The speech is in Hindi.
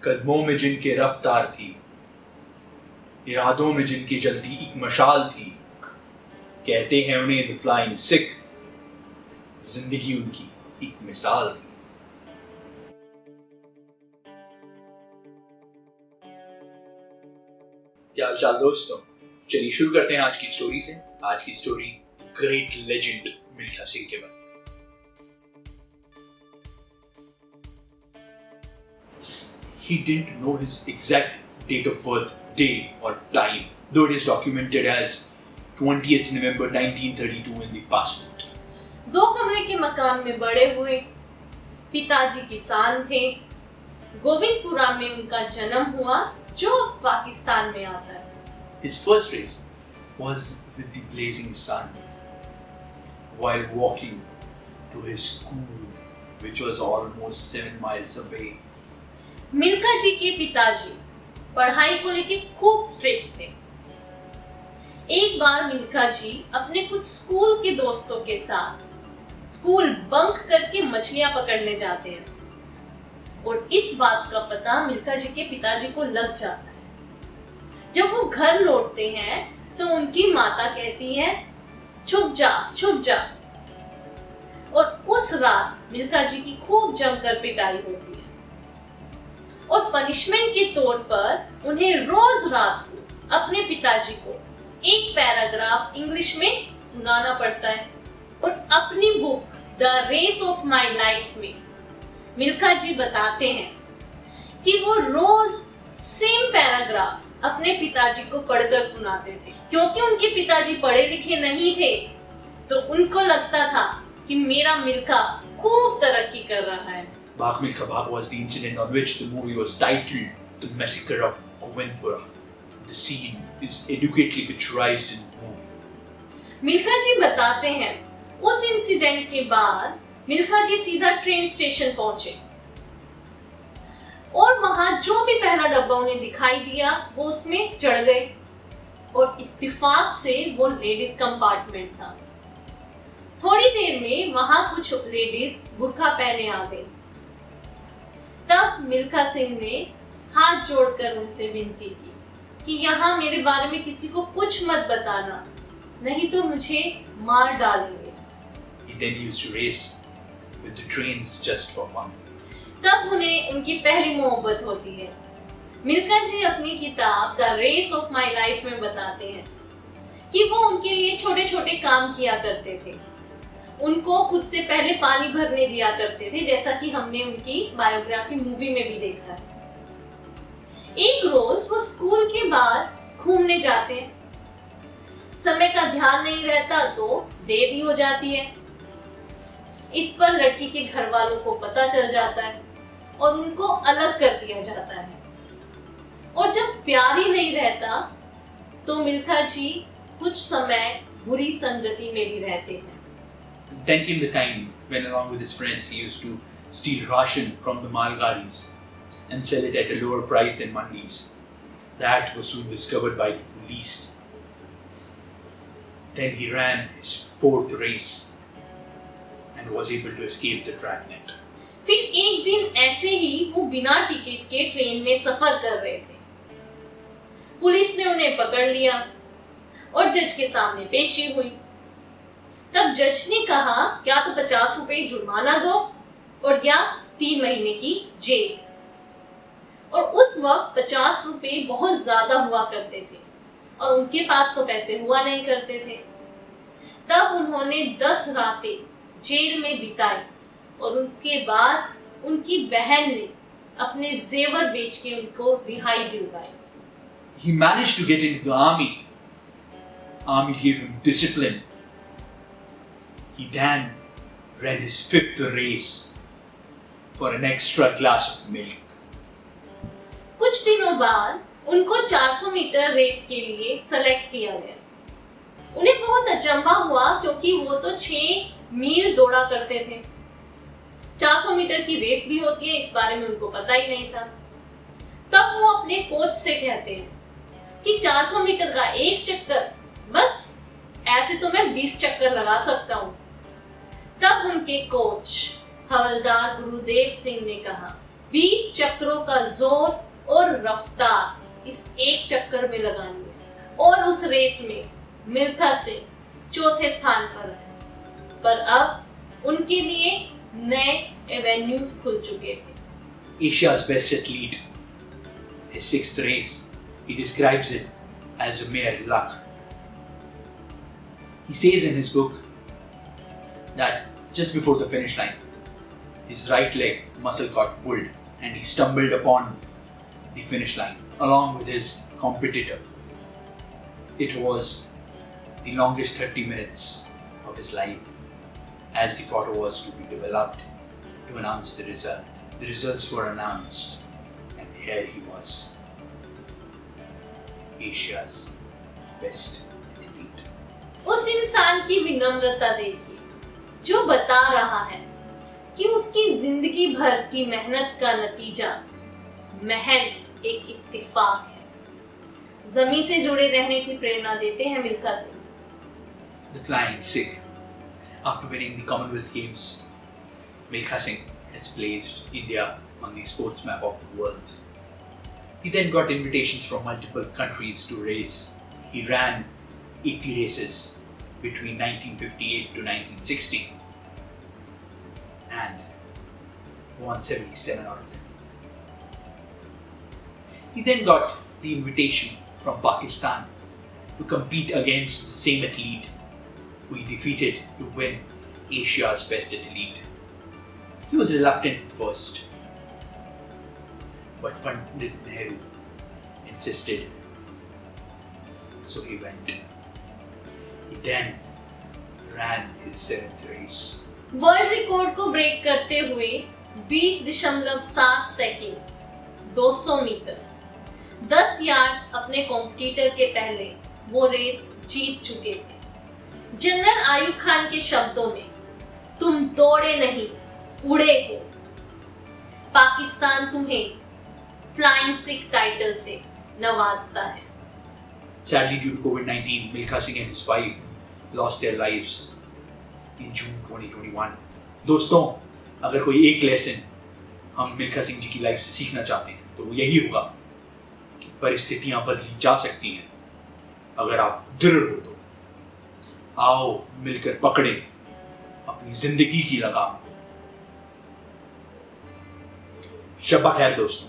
कदमों में जिनके रफ्तार थी, इरादों में जिनकी जलती एक मशाल थी, कहते हैं उन्हें द फ्लाइंग सिख। जिंदगी उनकी एक मिसाल थी। क्या हाल चाल दोस्तों, चलिए शुरू करते हैं आज की स्टोरी से। आज की story great legend Milkha Singh के बारे में। He didn't know his exact date of birth, day or time, though it is documented as 20th November 1932 in the passport. 2 कमरे के मकान में बड़े हुए, पिताजी किसान थे। गोविंदपुरा में उनका जन्म हुआ, जो पाकिस्तान में आता है। His first race was with the blazing sun, while walking to his school, which was almost 7 miles away. Milkha जी के पिताजी पढ़ाई को लेकर खूब स्ट्रिक्ट थे। एक बार मिल्खा जी अपने कुछ स्कूल के दोस्तों के साथ स्कूल बंक करके मछलियां पकड़ने जाते हैं, और इस बात का पता मिल्खा जी के पिताजी को लग जाता है। जब वो घर लौटते हैं तो उनकी माता कहती है, छुप जा छुप जा। और उस रात मिल्खा जी की खूब जमकर पिटाई होती है, और पनिशमेंट के तौर पर उन्हें रोज रात को अपने पिताजी को एक पैराग्राफ इंग्लिश में सुनाना पड़ता है। और अपनी book the race of my life में मिल्खा जी बताते हैं कि वो रोज सेम पैराग्राफ अपने पिताजी को पढ़कर सुनाते थे। क्योंकि उनके पिताजी पढ़े लिखे नहीं थे, तो उनको लगता था कि मेरा मिल्खा खूब तरक्की कर रहा है। Bhag Milkha Bhag was the incident on which the movie was titled The Massacre of Govindpura. The scene is adequately picturized in the movie. Milkha जी बताते हैं, उस इंसिडेंट के बाद मिल्खा जी सीधा ट्रेन स्टेशन पहुंचे, और वहां जो भी पहला डब्बा उन्हें दिखाई दिया वो उसमें चढ़ गए, और इत्तेफाक से वो लेडीज कंपार्टमेंट था। थोड़ी देर में वहां कुछ लेडीज बुर्का पहने आ गई। तब मिल्खा सिंह ने हाथ जोड़कर उनसे विनती की कि यहाँ मेरे बारे में किसी को कुछ मत बताना, नहीं तो मुझे मार डालेंगे। He then used to race with the trains just for fun. तब उन्हें उनकी पहली मोहब्बत होती है। मिल्खा जी अपनी किताब the race of my life में बताते हैं कि वो उनके लिए छोटे छोटे काम किया करते थे। उनको खुद से पहले पानी भरने दिया करते थे, जैसा कि हमने उनकी बायोग्राफी मूवी में भी देखा है। एक रोज वो स्कूल के बाद घूमने जाते हैं। समय का ध्यान नहीं रहता तो देर ही हो जाती है। इस पर लड़की के घर वालों को पता चल जाता है और उनको अलग कर दिया जाता है। और जब प्यार ही नहीं रहता तो मिल्खा जी कुछ समय बुरी संगति में भी रहते हैं। Then came the time when, along with his friends, he used to steal ration from the malgaris and sell it at a lower price than mandis. That was soon discovered by the police. Then he ran his 4th race and was able to escape the dragnet. फिर एक दिन ऐसे ही वो बिना टिकट के ट्रेन में सफर कर रहे थे। पुलिस ने उन्हें पकड़ लिया और जज के सामने पेशी हुई। तब जज ने कहा, क्या तो 50 रुपए जुर्माना दो और या 3 महीने की जेल। और उस वक्त 50 रुपए बहुत ज्यादा हुआ करते थे, और उनके पास तो पैसे हुआ नहीं करते थे। तब उन्होंने 10 रातें जेल में बिताई, और उसके बाद उनकी बहन ने अपने जेवर बेच के उनको रिहाई दिलवाई। He managed to get into the army. Army gave him discipline. He then ran his 5th race for an extra glass of milk. कुछ दिनों बाद उनको 400 मीटर रेस के लिए सेलेक्ट किया गया। उन्हें बहुत अचंभा हुआ, क्योंकि वो तो 6 मील दौड़ा करते थे। 400 मीटर की रेस भी होती है, इस बारे में उनको पता ही नहीं था। तब वो अपने कोच से कहते हैं कि 400 मीटर का एक चक्कर, बस ऐसे तो मैं 20 चक्कर लगा सकता हूँ। तब उनके कोच हवलदार गुरुदेव सिंह ने कहा 20 चक्रों का जोर और रफ्तार इस एक चक्कर में लगानी है और उस रेस में मिल्खा सिंह चौथे स्थान पर है। पर अब उनके लिए नए एवेन्यूज खुल चुके थे। Asia's best athlete, his sixth race, he describes it as a mere luck. He says in his book that just before the finish line, his right leg muscle got pulled and he stumbled upon the finish line along with his competitor. It was the longest 30 minutes of his life as the photo was to be developed to announce the result. The results were announced and here he was, Asia's best athlete. उस इंसान की विनम्रता देखिए जो बता रहा है कि उसकी जिंदगी भर की मेहनत का नतीजा महज एक इत्तिफाक है। जमीन से जुड़े रहने की प्रेरणा देते हैं Milkha Singh. The Flying Sikh. After winning the Commonwealth Games, Milkha Singh has placed India on the sports map of the world. He then got invitations from multiple countries to race. He ran 80 races between 1958 to 1960 and won 77 out of them. He then got the invitation from Pakistan to compete against the same athlete who he defeated to win Asia's best athlete. He was reluctant at first, but Pandit Nehru insisted, so he went. He then ran his 7th race. World record को ब्रेक करते हुए 20.7 सेकंड्स 200 मीटर 10 यार्ड्स अपने कॉम्पिटिटर के पहले वो रेस जीत चुके थे। जनरल आयुब खान के शब्दों में, तुम दौड़े नहीं उड़े हो। पाकिस्तान तुम्हें फ्लाइंग सिख टाइटल से नवाजता है। Sadly, due to COVID-19, Milkha Singh and his wife lost their lives in June 2021. दोस्तों, अगर कोई एक लेसन हम मिल्खा सिंह जी की लाइफ से सीखना चाहते हैं तो वो यही होगा कि परिस्थितियां बदली जा सकती हैं अगर आप दृढ़ हो तो। आओ मिलकर पकड़ें अपनी जिंदगी की लगाम को। शब्बा खैर दोस्तों।